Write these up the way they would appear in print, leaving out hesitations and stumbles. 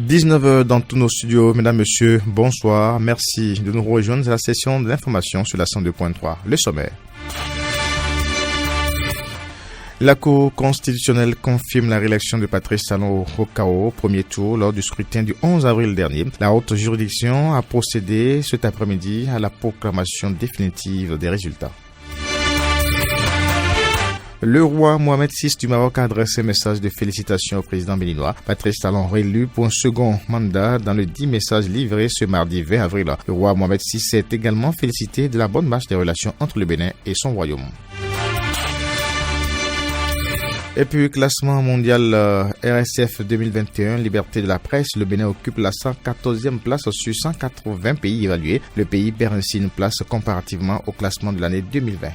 19h dans tous nos studios. Mesdames, Messieurs, bonsoir. Merci de nous rejoindre à la session de l'information sur la 102.3. Le sommaire. La Cour constitutionnelle confirme la réélection de Patrice Talon au KO au premier tour lors du scrutin du 11 avril dernier. La haute juridiction a procédé cet après-midi à la proclamation définitive des résultats. Le roi Mohamed VI du Maroc a adressé un message de félicitations au président béninois. Patrice Talon réélu pour un second mandat dans les 10 messages livrés ce mardi 20 avril. Le roi Mohamed VI s'est également félicité de la bonne marche des relations entre le Bénin et son royaume. Et puis, classement mondial RSF 2021, liberté de la presse, le Bénin occupe la 114e place sur 180 pays évalués. Le pays perd ainsi une place comparativement au classement de l'année 2020.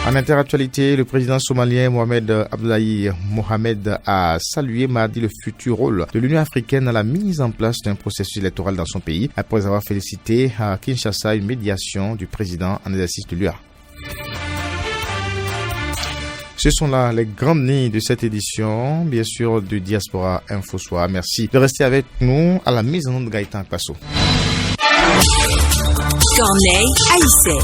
En interactualité, le président somalien Mohamed Abdullahi Mohamed a salué mardi le futur rôle de l'Union africaine dans la mise en place d'un processus électoral dans son pays, après avoir félicité à Kinshasa une médiation du président en exercice de l'UA. Ce sont là les grandes lignes de cette édition, bien sûr, de Diaspora Info Soir. Merci de rester avec nous à la mise en onde de Gaëtan Passo. Corneille Haïssé.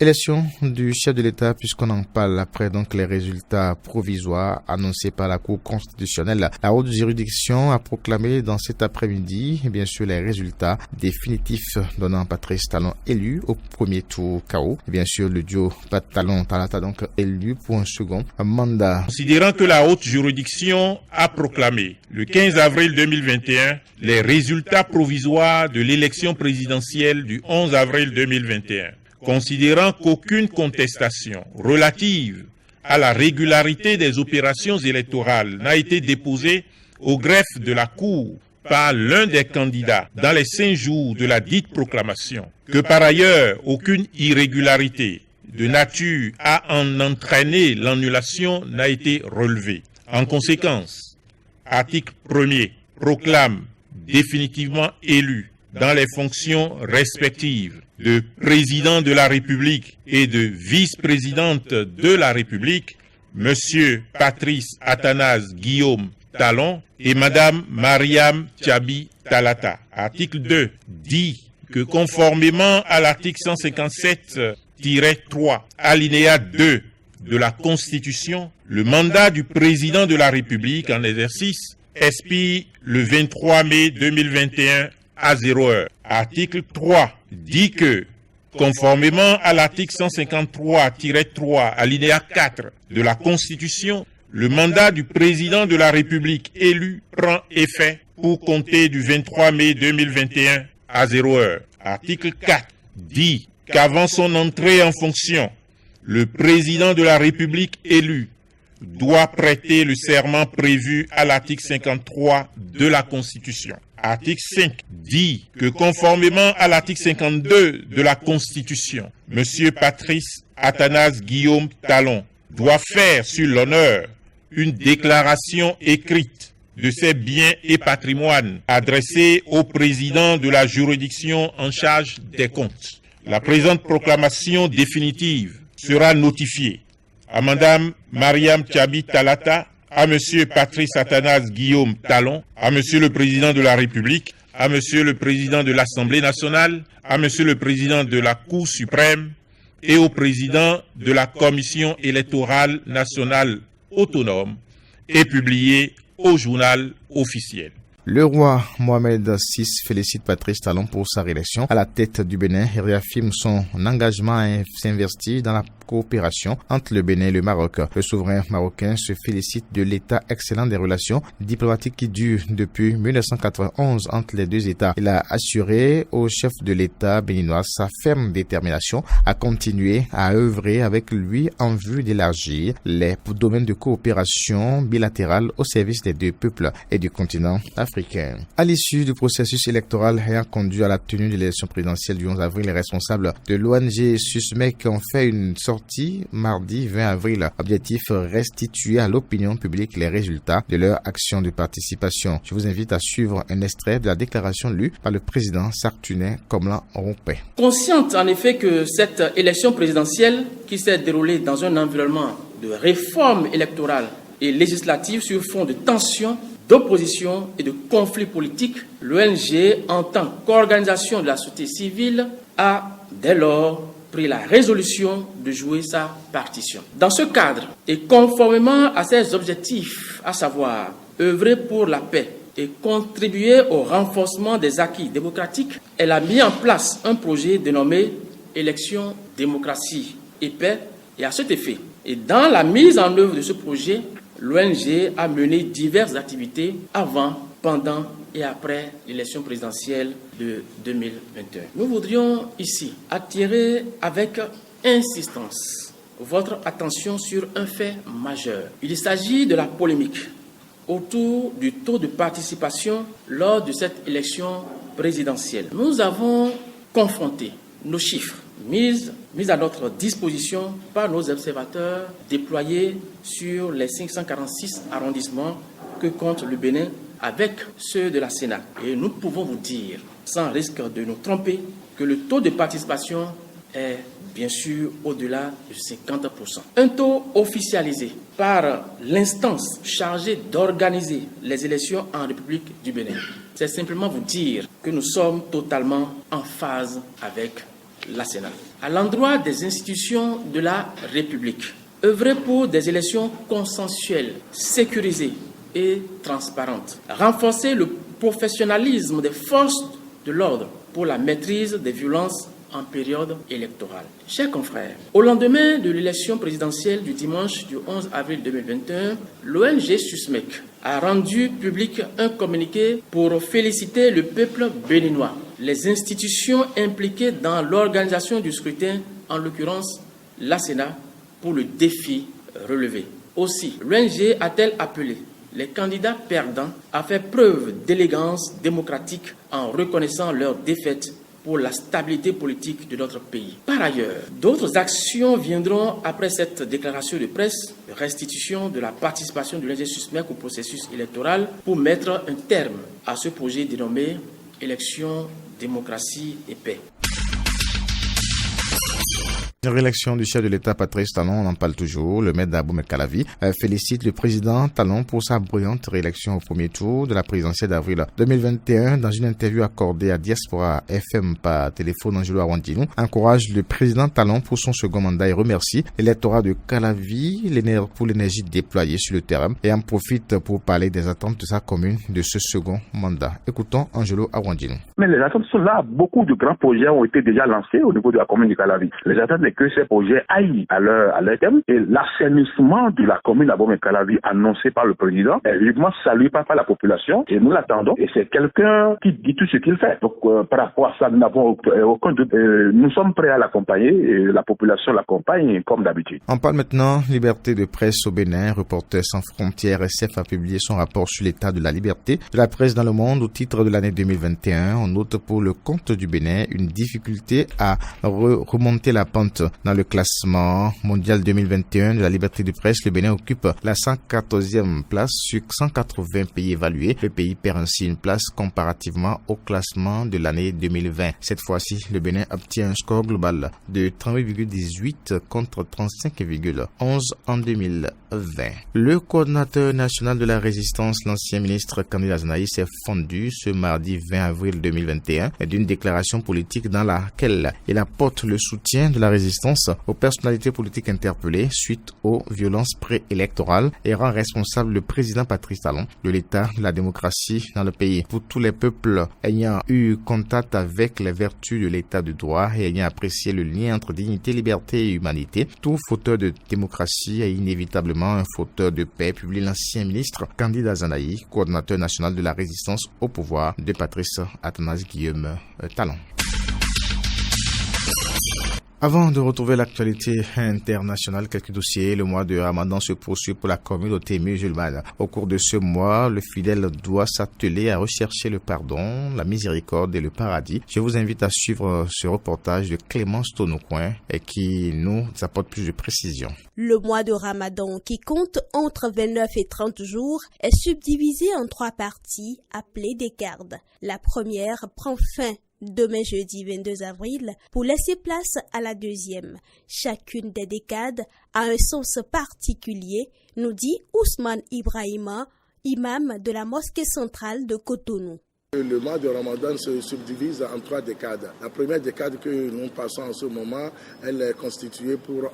Élection du chef de l'État, puisqu'on en parle après donc les résultats provisoires annoncés par la Cour constitutionnelle. La haute juridiction a proclamé dans cet après-midi, bien sûr, les résultats définitifs donnant Patrice Talon élu au premier tour KO. Bien sûr, le duo Talon-Talata donc élu pour un second mandat. Considérant que la haute juridiction a proclamé le 15 avril 2021 les résultats provisoires de l'élection présidentielle du 11 avril 2021, considérant qu'aucune contestation relative à la régularité des opérations électorales n'a été déposée au greffe de la Cour par l'un des candidats dans les 5 jours de la dite proclamation, que par ailleurs aucune irrégularité de nature à en entraîner l'annulation n'a été relevée. En conséquence, article 1er proclame définitivement élu dans les fonctions respectives de président de la République et de vice-présidente de la République, Monsieur Patrice Athanase Guillaume Talon et Madame Mariam Tchabi Talata. Article 2 dit que conformément à l'article 157-3, alinéa 2 de la Constitution, le mandat du président de la République en exercice expire le 23 mai 2021 à 0h. Article 3 dit que, conformément à l'article 153-3, alinéa 4 de la Constitution, le mandat du président de la République élu prend effet pour compter du 23 mai 2021 à 0h. Article 4 dit qu'avant son entrée en fonction, le président de la République élu doit prêter le serment prévu à l'article 53 de la Constitution. Article 5 dit que conformément à l'article 52 de la Constitution, M. Patrice Athanase Guillaume Talon doit faire sur l'honneur une déclaration écrite de ses biens et patrimoines adressée au président de la juridiction en charge des comptes. La présente proclamation définitive sera notifiée à Madame Mariam Tchabi Talata, à Monsieur Patrice Athanase Guillaume Talon, à Monsieur le Président de la République, à Monsieur le Président de l'Assemblée nationale, à Monsieur le Président de la Cour suprême et au Président de la Commission électorale nationale autonome et publié au journal officiel. Le roi Mohamed VI félicite Patrice Talon pour sa réélection à la tête du Bénin et réaffirme son engagement à s'investir dans la coopération entre le Bénin et le Maroc. Le souverain marocain se félicite de l'état excellent des relations diplomatiques qui durent depuis 1991 entre les deux États. Il a assuré au chef de l'État béninois sa ferme détermination à continuer à œuvrer avec lui en vue d'élargir les domaines de coopération bilatérale au service des deux peuples et du continent africain. À l'issue du processus électoral ayant conduit à la tenue de l'élection présidentielle du 11 avril, les responsables de l'ONG SUSMEC ont fait une sortie mardi 20 avril. Objectif, restituer à l'opinion publique les résultats de leur action de participation. Je vous invite à suivre un extrait de la déclaration lue par le président sartunais Komlan Rompé. Consciente en effet que cette élection présidentielle qui s'est déroulée dans un environnement de réforme électorale et législatives sur fond de tensions, d'opposition et de conflits politiques, l'ONG, en tant qu'organisation de la société civile, a dès lors pris la résolution de jouer sa partition. Dans ce cadre, et conformément à ses objectifs, à savoir œuvrer pour la paix et contribuer au renforcement des acquis démocratiques, elle a mis en place un projet dénommé Élections, démocratie et paix, et à cet effet. Et dans la mise en œuvre de ce projet, l'ONG a mené diverses activités avant, pendant et après l'élection présidentielle de 2021. Nous voudrions ici attirer avec insistance votre attention sur un fait majeur. Il s'agit de la polémique autour du taux de participation lors de cette élection présidentielle. Nous avons confronté nos chiffres mis à notre disposition par nos observateurs déployés sur les 546 arrondissements que compte le Bénin avec ceux de la Sénat. Et nous pouvons vous dire, sans risque de nous tromper, que le taux de participation est bien sûr au-delà de 50%. Un taux officialisé par l'instance chargée d'organiser les élections en République du Bénin. C'est simplement vous dire que nous sommes totalement en phase avec la Sénat. À l'endroit des institutions de la République, œuvrer pour des élections consensuelles, sécurisées et transparentes. Renforcer le professionnalisme des forces de l'ordre pour la maîtrise des violences en période électorale. Chers confrères, au lendemain de l'élection présidentielle du dimanche du 11 avril 2021, l'ONG SUSMEC a rendu public un communiqué pour féliciter le peuple béninois, les institutions impliquées dans l'organisation du scrutin, en l'occurrence la Sénat, pour le défi relevé. Aussi, l'ONG a-t-elle appelé les candidats perdants à faire preuve d'élégance démocratique en reconnaissant leur défaite pour la stabilité politique de notre pays. Par ailleurs, d'autres actions viendront après cette déclaration de presse de restitution de la participation de l'ONG SUSMEC au processus électoral pour mettre un terme à ce projet dénommé Élections, démocratie et paix. La réélection du chef de l'État Patrice Talon, on en parle toujours. Le maire d'Abomey-Calavi félicite le président Talon pour sa brillante réélection au premier tour de la présidentielle d'avril 2021. Dans une interview accordée à Diaspora FM par téléphone, Angelo Awandinou encourage le président Talon pour son second mandat et remercie l'électorat de Calavi pour l'énergie déployée sur le terrain et en profite pour parler des attentes de sa commune de ce second mandat. Écoutons Angelo Awandinou. Mais les attentes sont là. Beaucoup de grands projets ont été déjà lancés au niveau de la commune de Calavi. Les attentes que ces projets aillent à leur terme et l'assainissement de la commune d'Abomey-Calavi annoncé par le président est vivement salué par la population et nous l'attendons et c'est quelqu'un qui dit tout ce qu'il fait. Donc par rapport à ça, nous n'avons aucun doute. Nous sommes prêts à l'accompagner et la population l'accompagne comme d'habitude. On parle maintenant liberté de presse au Bénin. Reporters sans frontières SF a publié son rapport sur l'état de la liberté de la presse dans le monde au titre de l'année 2021. On note pour le compte du Bénin une difficulté à remonter la pente. Dans le classement mondial 2021 de la liberté de presse, le Bénin occupe la 114e place sur 180 pays évalués. Le pays perd ainsi une place comparativement au classement de l'année 2020. Cette fois-ci, le Bénin obtient un score global de 38,18 contre 35,11 en 2020. Le coordinateur national de la résistance, l'ancien ministre Kandil Azanaï, s'est fendu ce mardi 20 avril 2021 d'une déclaration politique dans laquelle il apporte le soutien de la résistance aux personnalités politiques interpellées suite aux violences préélectorales et rend responsable le président Patrice Talon de l'état de la démocratie dans le pays. Pour tous les peuples ayant eu contact avec les vertus de l'état de droit et ayant apprécié le lien entre dignité, liberté et humanité, tout fauteur de démocratie est inévitablement un fauteur de paix, publie l'ancien ministre Kandil Azanaï, coordinateur national de la résistance au pouvoir de Patrice Athanase Guillaume Talon. Avant de retrouver l'actualité internationale, quelques dossiers. Le mois de Ramadan se poursuit pour la communauté musulmane. Au cours de ce mois, le fidèle doit s'atteler à rechercher le pardon, la miséricorde et le paradis. Je vous invite à suivre ce reportage de Clémence Tonoucoin qui nous apporte plus de précisions. Le mois de Ramadan, qui compte entre 29 et 30 jours, est subdivisé en 3 parties appelées décardes. La première prend fin demain jeudi 22 avril, pour laisser place à la deuxième. Chacune des décades a un sens particulier, nous dit Ousmane Ibrahima, imam de la mosquée centrale de Cotonou. Le mois de Ramadan se subdivise en 3 décades. La première décade que nous passons en ce moment, elle est constituée pour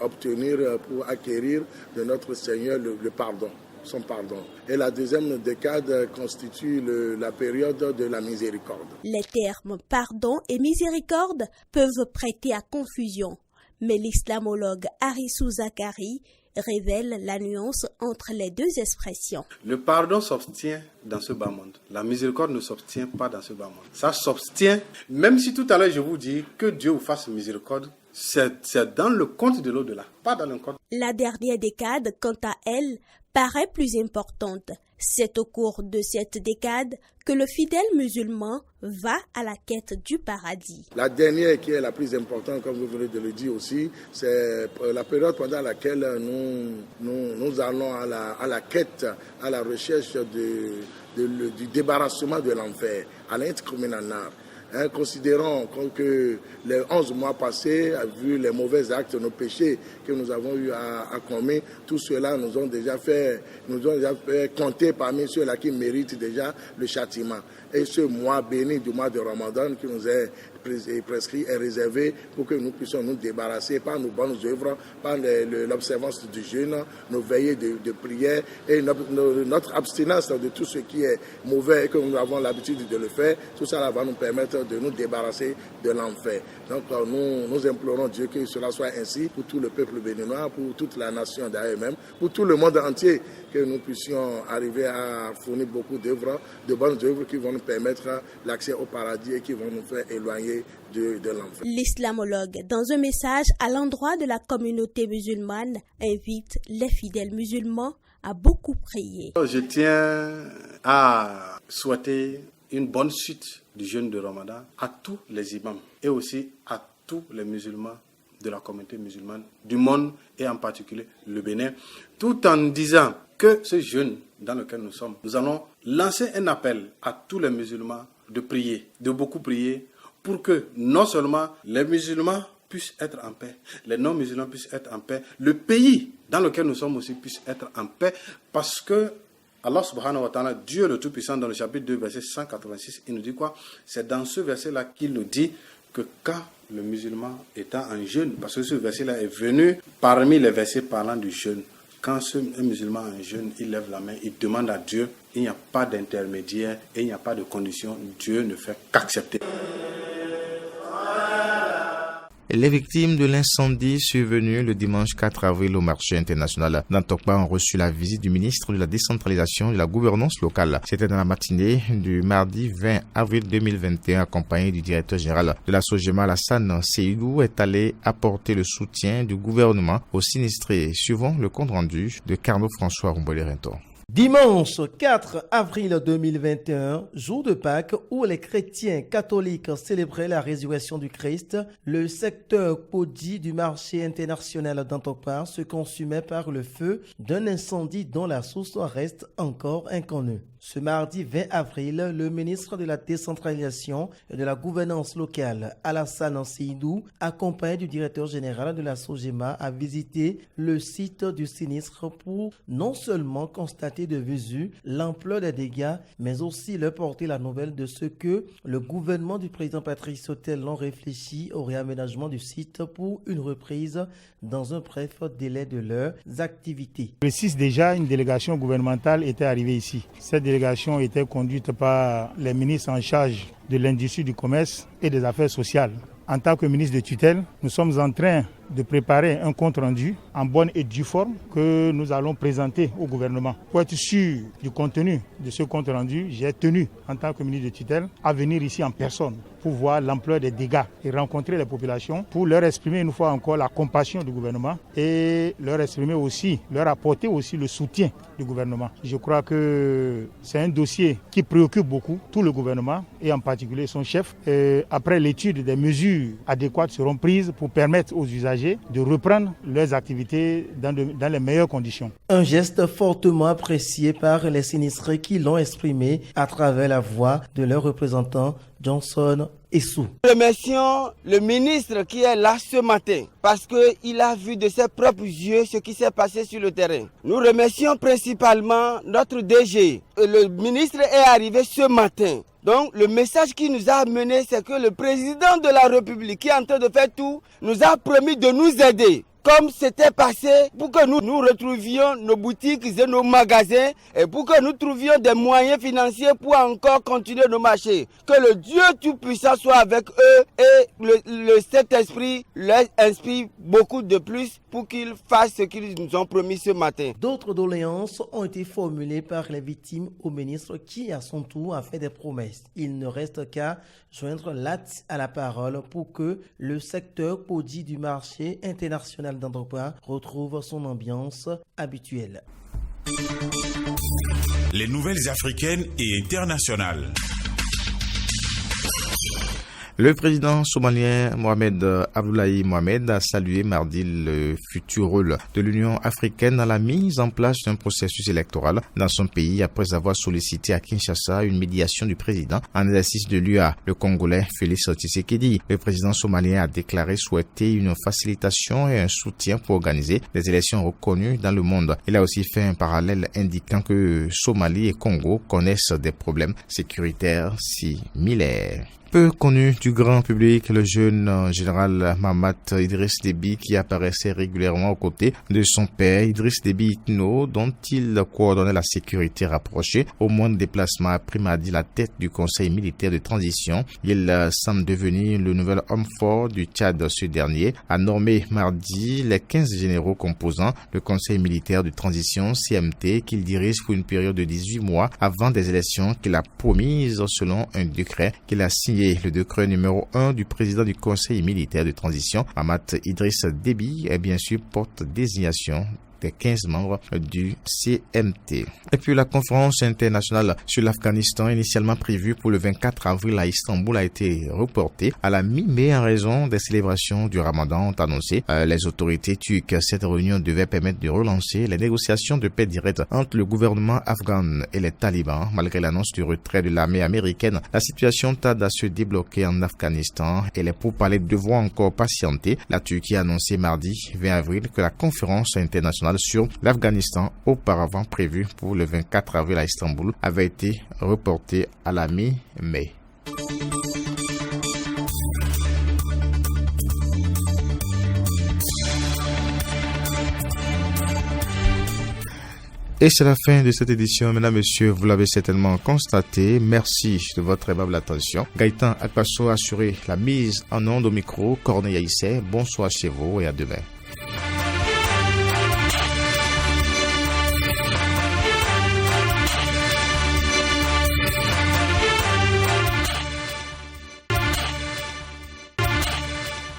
acquérir de notre Seigneur le pardon, son pardon. Et la deuxième décade constitue la période de la miséricorde. Les termes pardon et miséricorde peuvent prêter à confusion, mais l'islamologue Harissou Zakari révèle la nuance entre les deux expressions. Le pardon s'obtient dans ce bas monde. La miséricorde ne s'obtient pas dans ce bas monde. Ça s'obtient, même si tout à l'heure je vous dis que Dieu vous fasse miséricorde, c'est dans le compte de l'au-delà, pas dans le compte. La dernière décade, quant à elle, paraît plus importante. C'est au cours de cette décade que le fidèle musulman va à la quête du paradis. La dernière qui est la plus importante, comme vous venez de le dire aussi, c'est la période pendant laquelle nous allons à la quête, à la recherche du débarrassement de l'enfer, à l'intercommunanar. Considérons que les 11 mois passés, vu les mauvais actes, nos péchés que nous avons eu à commettre, tout cela nous ont déjà fait compter parmi ceux-là qui méritent déjà le châtiment. Et ce mois béni du mois de Ramadan qui nous est prescrit est réservé pour que nous puissions nous débarrasser par nos bonnes œuvres, par l'observance du jeûne, nos veillées de prière et notre abstinence de tout ce qui est mauvais et que nous avons l'habitude de le faire. Tout ça va nous permettre de nous débarrasser de l'enfer. Donc nous implorons Dieu que cela soit ainsi pour tout le peuple béninois, pour toute la nation d'ailleurs même, pour tout le monde entier, que nous puissions arriver à fournir beaucoup d'œuvres, de bonnes œuvres qui vont nous permettre l'accès au paradis et qui vont nous faire éloigner de l'enfer. L'islamologue, dans un message à l'endroit de la communauté musulmane, invite les fidèles musulmans à beaucoup prier. Je tiens à souhaiter une bonne suite du jeûne de Ramadan à tous les imams et aussi à tous les musulmans de la communauté musulmane du monde et en particulier le Bénin, tout en disant que ce jeûne dans lequel nous sommes, nous allons lancer un appel à tous les musulmans de prier, de beaucoup prier, pour que non seulement les musulmans puissent être en paix, les non-musulmans puissent être en paix, le pays dans lequel nous sommes aussi puisse être en paix, parce que Allah subhanahu wa ta'ala, Dieu le Tout-Puissant, dans le chapitre 2, verset 186, il nous dit quoi? C'est dans ce verset-là qu'il nous dit que quand le musulman étant en jeûne, parce que ce verset-là est venu parmi les versets parlant du jeûne, quand un musulman en jeûne, il lève la main, il demande à Dieu, il n'y a pas d'intermédiaire et il n'y a pas de condition, Dieu ne fait qu'accepter. Les victimes de l'incendie survenu le dimanche 4 avril au marché international d'Antokpa ont reçu la visite du ministre de la décentralisation et de la gouvernance locale. C'était dans la matinée du mardi 20 avril 2021, accompagné du directeur général de la SOGEMA, Alassane Seydou, est allé apporter le soutien du gouvernement aux sinistrés. Suivant le compte rendu de Carnot François Rumbolé-Rinton. Dimanche 4 avril 2021, jour de Pâques où les chrétiens catholiques célébraient la résurrection du Christ, le secteur Podi du marché international d'Antokpa se consumait par le feu d'un incendie dont la source reste encore inconnue. Ce mardi 20 avril, le ministre de la décentralisation et de la gouvernance locale, Alassane Seydou, accompagné du directeur général de la SOGEMA, a visité le site du sinistre pour non seulement constater de visu l'ampleur des dégâts, mais aussi leur porter la nouvelle de ce que le gouvernement du président Patrice Talon réfléchit au réaménagement du site pour une reprise dans un bref délai de leurs activités. Le 6 déjà, une délégation gouvernementale était arrivée ici. Cette délégation était conduite par les ministres en charge de l'industrie, du commerce et des affaires sociales. En tant que ministre de tutelle, nous sommes en train de préparer un compte rendu en bonne et due forme que nous allons présenter au gouvernement. Pour être sûr du contenu de ce compte rendu, j'ai tenu en tant que ministre de tutelle à venir ici en personne pour voir l'ampleur des dégâts et rencontrer les populations pour leur exprimer une fois encore la compassion du gouvernement et leur exprimer aussi, leur apporter aussi le soutien du gouvernement. Je crois que c'est un dossier qui préoccupe beaucoup tout le gouvernement et en particulier son chef. Et après l'étude des mesures adéquates seront prises pour permettre aux usagers de reprendre leurs activités dans les meilleures conditions. Un geste fortement apprécié par les sinistrés qui l'ont exprimé à travers la voix de leur représentant Johnson Essou. Remercions le ministre qui est là ce matin parce qu'il a vu de ses propres yeux ce qui s'est passé sur le terrain. Nous remercions principalement notre DG. Le ministre est arrivé ce matin. Donc le message qui nous a amené, c'est que le président de la République qui est en train de faire tout, nous a promis de nous aider. Comme c'était passé, pour que nous retrouvions nos boutiques et nos magasins et pour que nous trouvions des moyens financiers pour encore continuer nos marchés. Que le Dieu Tout-Puissant soit avec eux et le Saint-Esprit leur inspire beaucoup de plus pour qu'ils fassent ce qu'ils nous ont promis ce matin. D'autres doléances ont été formulées par les victimes au ministre qui, à son tour, a fait des promesses. Il ne reste qu'à joindre l'acte à la parole pour que le secteur Podi du marché international d'Andropa retrouve son ambiance habituelle. Les nouvelles africaines et internationales. Le président somalien Mohamed Abdullahi Mohamed a salué mardi le futur rôle de l'Union africaine dans la mise en place d'un processus électoral dans son pays après avoir sollicité à Kinshasa une médiation du président en exercice de l'UA, le Congolais Félix Tshisekedi. Le président somalien a déclaré souhaiter une facilitation et un soutien pour organiser des élections reconnues dans le monde. Il a aussi fait un parallèle indiquant que Somalie et Congo connaissent des problèmes sécuritaires similaires. Peu connu du grand public, le jeune général Mahamat Idriss Déby qui apparaissait régulièrement aux côtés de son père Idriss Déby Itno, dont il coordonnait la sécurité rapprochée. Au moindre déplacement, a pris mardi la tête du conseil militaire de transition. Il semble devenir le nouvel homme fort du Tchad. Ce dernier a nommé mardi les 15 généraux composant le conseil militaire de transition CMT qu'il dirige pour une période de 18 mois avant des élections qu'il a promises selon un décret qu'il a signé. Le décret numéro 1 du président du conseil militaire de transition, Mahamat Idriss Déby, est bien sûr porte désignation des 15 membres du CMT. Et puis la conférence internationale sur l'Afghanistan, initialement prévue pour le 24 avril à Istanbul, a été reportée à la mi-mai en raison des célébrations du Ramadan, ont annoncé les autorités turques. Cette réunion devait permettre de relancer les négociations de paix directe entre le gouvernement afghan et les talibans. Malgré l'annonce du retrait de l'armée américaine, la situation tarde à se débloquer en Afghanistan et les pourparlers devront encore patienter. La Turquie a annoncé mardi 20 avril que la conférence internationale sur l'Afghanistan, auparavant prévue pour le 24 avril à Istanbul, avait été reportée à la mi-mai. Et c'est la fin de cette édition. Mesdames, Messieurs, vous l'avez certainement constaté. Merci de votre aimable attention. Gaëtan Akpasso a assuré la mise en onde au micro. Corneille Aïssé, bonsoir chez vous et à demain.